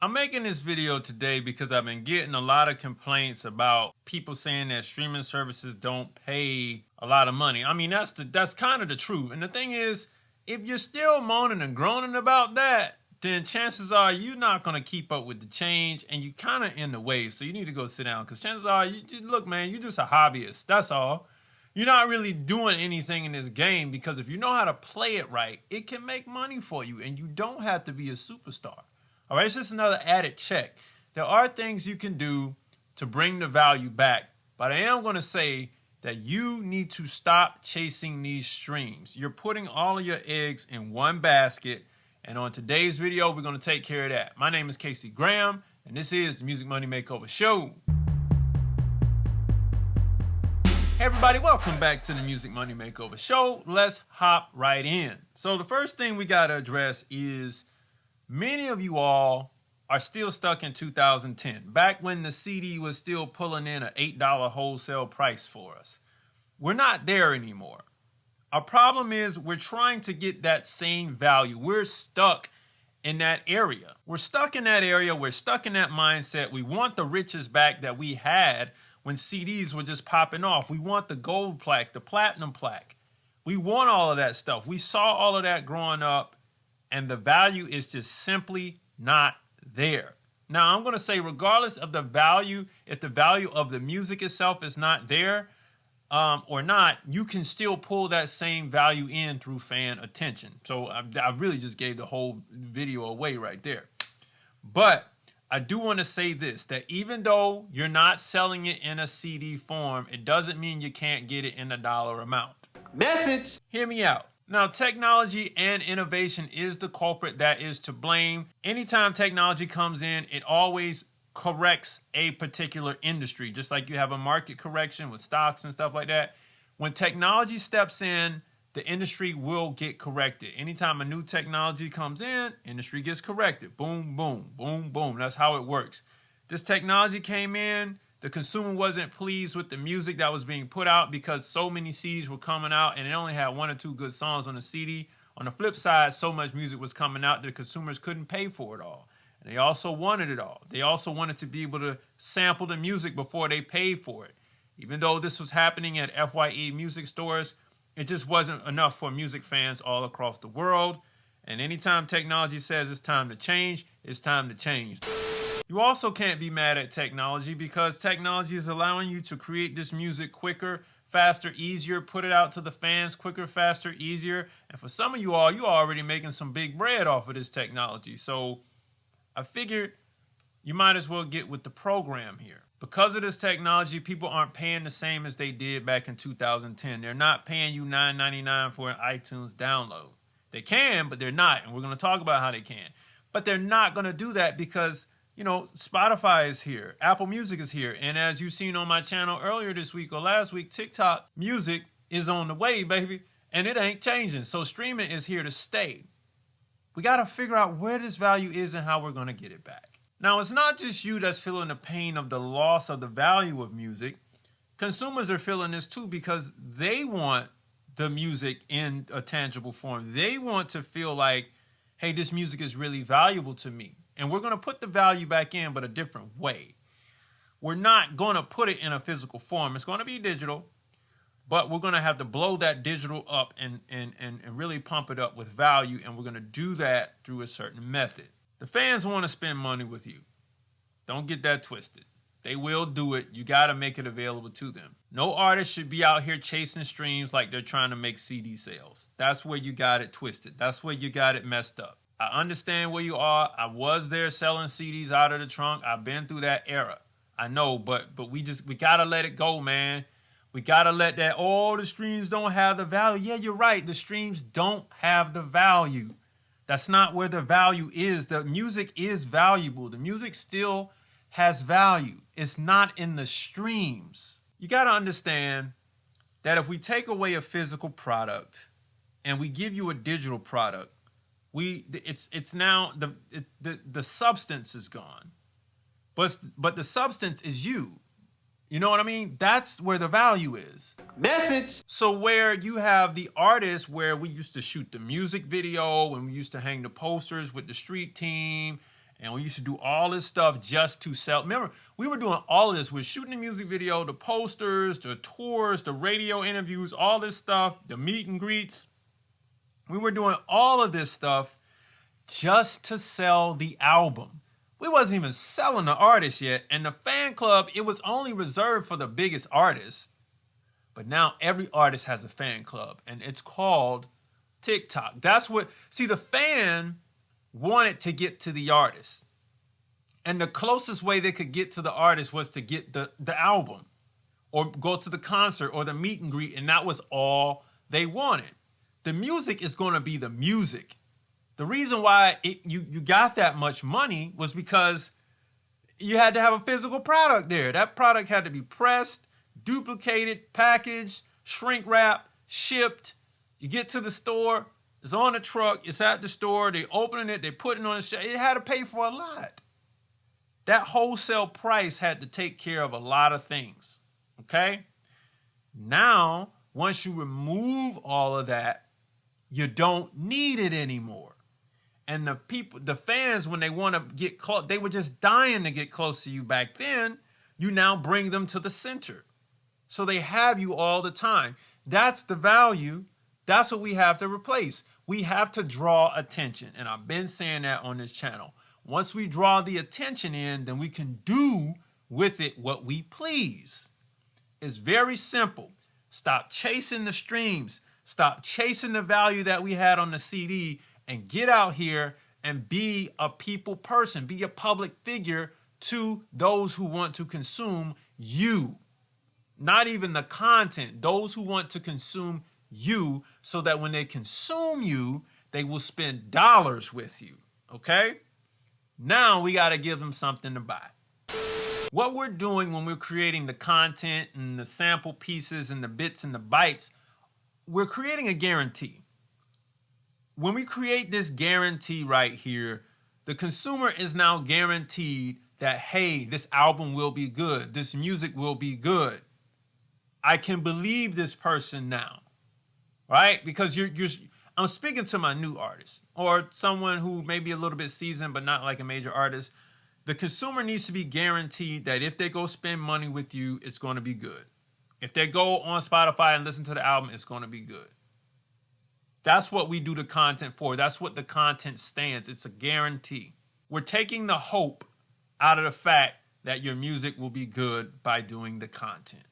I'm making this video today because I've been getting a lot of complaints about people saying that streaming services don't pay a lot of money. I mean, that's kind of the truth. And the thing is, if you're still moaning and groaning about that, then chances are you're not going to keep up with the change and you kind of in the way. So you need to go sit down because chances are, look, man, you're just a hobbyist. That's all. You're not really doing anything in this game because if you know how to play it right, it can make money for you and you don't have to be a superstar. All right, it's just another added check. There are things you can do to bring the value back, but I am going to say that you need to stop chasing these streams. You're putting all of your eggs in one basket. And on today's video, we're going to take care of that. My name is Casey Graham, and this is the Music Money Makeover Show. Hey everybody, welcome back to the Music Money Makeover Show. Let's hop right in. So the first thing we got to address is many of you all are still stuck in 2010, back when the CD was still pulling in an $8 wholesale price for us. We're not there anymore. Our problem is we're trying to get that same value. We're stuck in that area. We're stuck in that area. We're stuck in that mindset. We want the riches back that we had when CDs were just popping off. We want the gold plaque, the platinum plaque. We want all of that stuff. We saw all of that growing up, and the value is just simply not there. Now, I'm going to say regardless of the value, if the value of the music itself is not there, or not, you can still pull that same value in through fan attention. So I really just gave the whole video away right there. But I do want to say this, that even though you're not selling it in a CD form, it doesn't mean you can't get it in a dollar amount. Message! Hear me out. Now, technology and innovation is the culprit that is to blame. Anytime technology comes in, it always corrects a particular industry, just like you have a market correction with stocks and stuff like that. When technology steps in, the industry will get corrected. Anytime a new technology comes in, industry gets corrected. Boom, boom, boom, boom. That's how it works. This technology came in, the consumer wasn't pleased with the music that was being put out because so many CDs were coming out and it only had one or two good songs on the CD. On the flip side, so much music was coming out that the consumers couldn't pay for it all. They also wanted it all. They also wanted to be able to sample the music before they paid for it. Even though this was happening at FYE music stores, it just wasn't enough for music fans all across the world. And anytime technology says it's time to change, it's time to change. You also can't be mad at technology because technology is allowing you to create this music quicker, faster, easier, put it out to the fans quicker, faster, easier. And for some of you all, you're already making some big bread off of this technology. So I figured you might as well get with the program here. Because of this technology, people aren't paying the same as they did back in 2010. They're not paying you $9.99 for an iTunes download. They can, but they're not. And we're going to talk about how they can. But they're not going to do that because, you know, Spotify is here. Apple Music is here. And as you've seen on my channel earlier this week or last week, TikTok music is on the way, baby. And it ain't changing. So streaming is here to stay. We got to figure out where this value is and how we're going to get it back. Now, it's not just you that's feeling the pain of the loss of the value of music. Consumers are feeling this too because they want the music in a tangible form. They want to feel like, hey, this music is really valuable to me. And we're going to put the value back in, but a different way. We're not going to put it in a physical form. It's going to be digital. But we're going to have to blow that digital up and really pump it up with value. And we're going to do that through a certain method. The fans want to spend money with you. Don't get that twisted. They will do it. You got to make it available to them. No artist should be out here chasing streams like they're trying to make CD sales. That's where you got it twisted. That's where you got it messed up. I understand where you are. I was there selling CDs out of the trunk. I've been through that era. I know, but we got to let it go, man. We got to let that, oh, the streams don't have the value. Yeah, you're right. The streams don't have the value. That's not where the value is. The music is valuable. The music still has value. It's not in the streams. You got to understand that if we take away a physical product and we give you a digital product, it's now the substance is gone. But the substance is you. You know what I mean? That's where the value is. Message! So where you have the artists where we used to shoot the music video, when we used to hang the posters with the street team, And we used to do all this stuff just to sell. Remember, we were doing all of this. We're shooting the music video, the posters, the tours, the radio interviews, all this stuff, the meet and greets. We were doing all of this stuff just to sell the album. We wasn't even selling the artist yet. And the fan club, it was only reserved for the biggest artists. But now every artist has a fan club, and it's called TikTok. That's what, see, the fan wanted to get to the artist. And the closest way they could get to the artist was to get the album or go to the concert or the meet and greet. And that was all they wanted. The music is going to be the music. The reason why you got that much money was because you had to have a physical product there. That product had to be pressed, duplicated, packaged, shrink wrapped, shipped. You get to the store, it's on the truck, it's at the store, they opening it, they putting it on the shelf. It had to pay for a lot. That wholesale price had to take care of a lot of things, okay? Now, once you remove all of that, you don't need it anymore. And the people, the fans, when they want to get close, they were just dying to get close to you back then. You now bring them to the center. So they have you all the time. That's the value. That's what we have to replace. We have to draw attention. And I've been saying that on this channel. Once we draw the attention in, then we can do with it what we please. It's very simple. Stop chasing the streams. Stop chasing the value that we had on the CD and get out here and be a people person. Be a public figure to those who want to consume you. Not even the content. Those who want to consume you, so that when they consume you, they will spend dollars with you. Okay? Now we got to give them something to buy. What we're doing when we're creating the content and the sample pieces and the bits and the bytes, we're creating a guarantee. When we create this guarantee right here, the consumer is now guaranteed that, hey, this album will be good. This music will be good. I can believe this person now, right? Because I'm speaking to my new artist or someone who may be a little bit seasoned, but not like a major artist. The consumer needs to be guaranteed that if they go spend money with you, it's going to be good. If they go on Spotify and listen to the album, it's going to be good. That's what we do the content for. That's what the content stands. It's a guarantee. We're taking the hope out of the fact that your music will be good by doing the content.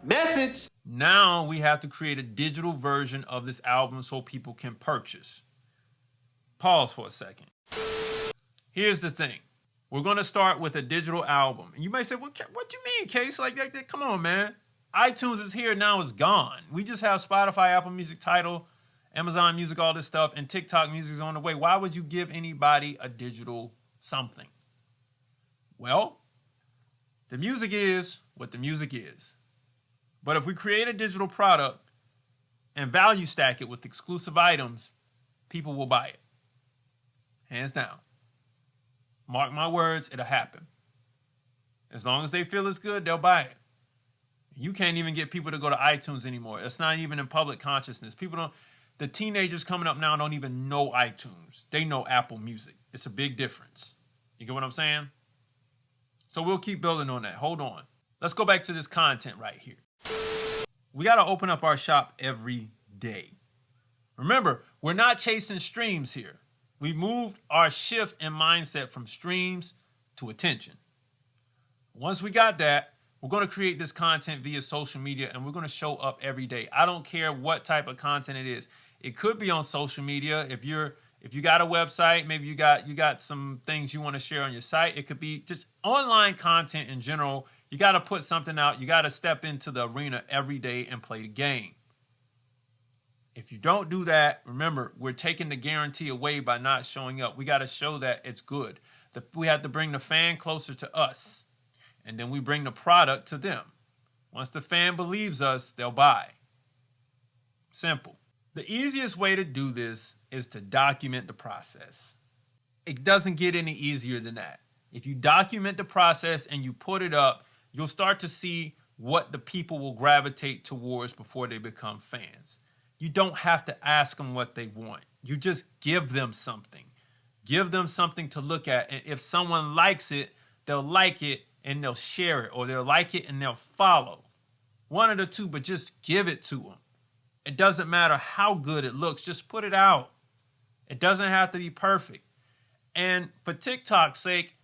Message. Now we have to create a digital version of this album so people can purchase. Pause for a second. Here's the thing. We're going to start with a digital album. And you may say, well, what do you mean, Case? Like, come on, man. iTunes is here, now it's gone. We just have Spotify, Apple Music, Tidal, Amazon Music, all this stuff, and TikTok Music is on the way. Why would you give anybody a digital something? Well, the music is what the music is. But if we create a digital product and value stack it with exclusive items, people will buy it. Hands down. Mark my words, it'll happen. As long as they feel it's good, they'll buy it. You can't even get people to go to iTunes anymore. It's not even in public consciousness. The teenagers coming up now don't even know iTunes. They know Apple Music. It's a big difference. You get what I'm saying? So we'll keep building on that. Hold on. Let's go back to this content right here. We got to open up our shop every day. Remember, we're not chasing streams here. We moved our shift in mindset from streams to attention. Once we got that, we're going to create this content via social media, and we're going to show up every day. I don't care what type of content it is. It could be on social media. If you got a website, maybe you got some things you want to share on your site. It could be just online content in general. You got to put something out. You got to step into the arena every day and play the game. If you don't do that, remember, we're taking the guarantee away by not showing up. We got to show that it's good. We have to bring the fan closer to us. And then we bring the product to them. Once the fan believes us, they'll buy. Simple. The easiest way to do this is to document the process. It doesn't get any easier than that. If you document the process and you put it up, you'll start to see what the people will gravitate towards before they become fans. You don't have to ask them what they want. You just give them something. Give them something to look at. And if someone likes it, they'll like it and they'll share it, or they'll like it and they'll follow. One of the two, but just give it to them. It doesn't matter how good it looks. Just put it out. It doesn't have to be perfect. And for TikTok's sake,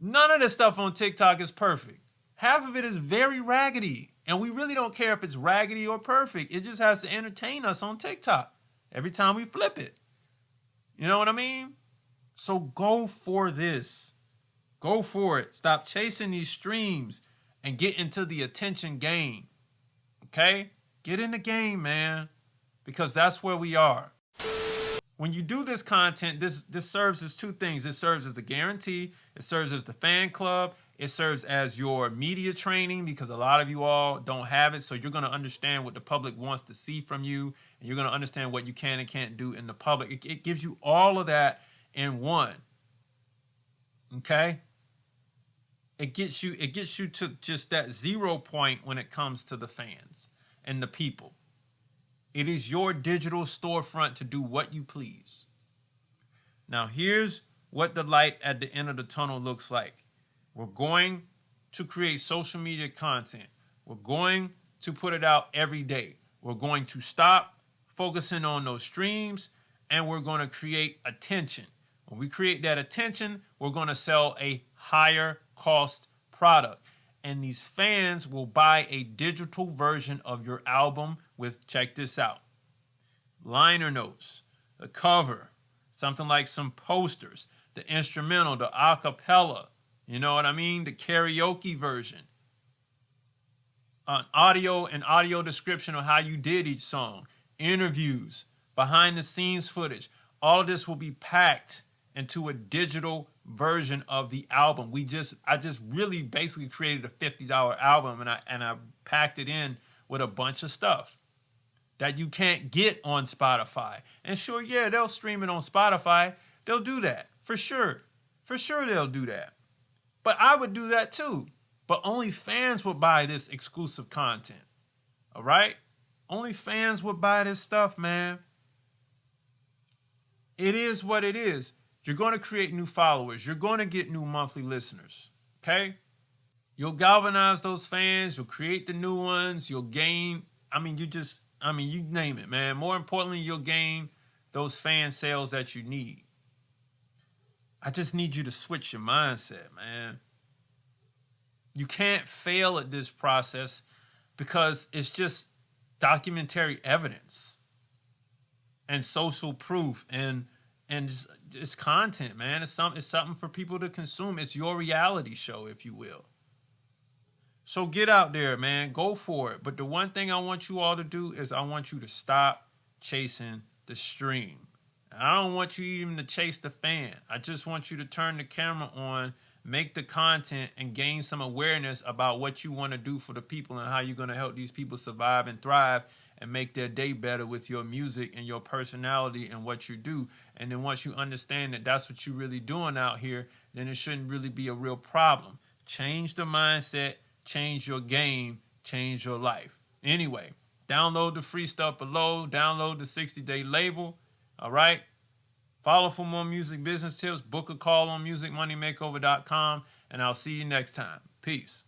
none of the stuff on TikTok is perfect. Half of it is very raggedy. And we really don't care if it's raggedy or perfect. It just has to entertain us on TikTok every time we flip it. You know what I mean? So go for this. Go for it. Stop chasing these streams and get into the attention game. Okay? Get in the game, man. Because that's where we are. When you do this content, this serves as two things. It serves as a guarantee. It serves as the fan club. It serves as your media training, because a lot of you all don't have it. So you're going to understand what the public wants to see from you. And you're going to understand what you can and can't do in the public. It gives you all of that in one. Okay? It gets you to just that 0 point when it comes to the fans and the people. It is your digital storefront to do what you please. Now, here's what the light at the end of the tunnel looks like. We're going to create social media content. We're going to put it out every day. We're going to stop focusing on those streams, and we're going to create attention. When we create that attention, we're going to sell a higher cost product. And these fans will buy a digital version of your album with, check this out, liner notes, the cover, something like some posters, the instrumental, the acapella, you know what I mean? The karaoke version, an audio description of how you did each song, interviews, behind the scenes footage. All of this will be packed into a digital version of the album. I just really basically created a $50 album, and I packed it in with a bunch of stuff that you can't get on Spotify. And sure, yeah, they'll stream it on Spotify. They'll do that for sure. For sure they'll do that. But I would do that too. But only fans would buy this exclusive content. All right? Only fans would buy this stuff, man. It is what it is. You're going to create new followers. You're going to get new monthly listeners. Okay? You'll galvanize those fans. You'll create the new ones. You'll gain, you name it, man. More importantly, you'll gain those fan sales that you need. I just need you to switch your mindset, man. You can't fail at this process because it's just documentary evidence and social proof and it's content, man. It's something for people to consume. It's your reality show, if you will. So get out there, man. Go for it. But the one thing I want you all to do is I want you to stop chasing the stream. I don't want you even to chase the fan. I just want you to turn the camera on, make the content, and gain some awareness about what you want to do for the people and how you're going to help these people survive and thrive and make their day better with your music and your personality and what you do. And then once you understand that that's what you're really doing out here, then it shouldn't really be a real problem. Change the mindset, change your game, change your life. Anyway, download the free stuff below, download the 60-day label. All right? Follow for more music business tips. Book a call on musicmoneymakeover.com, and I'll see you next time. Peace.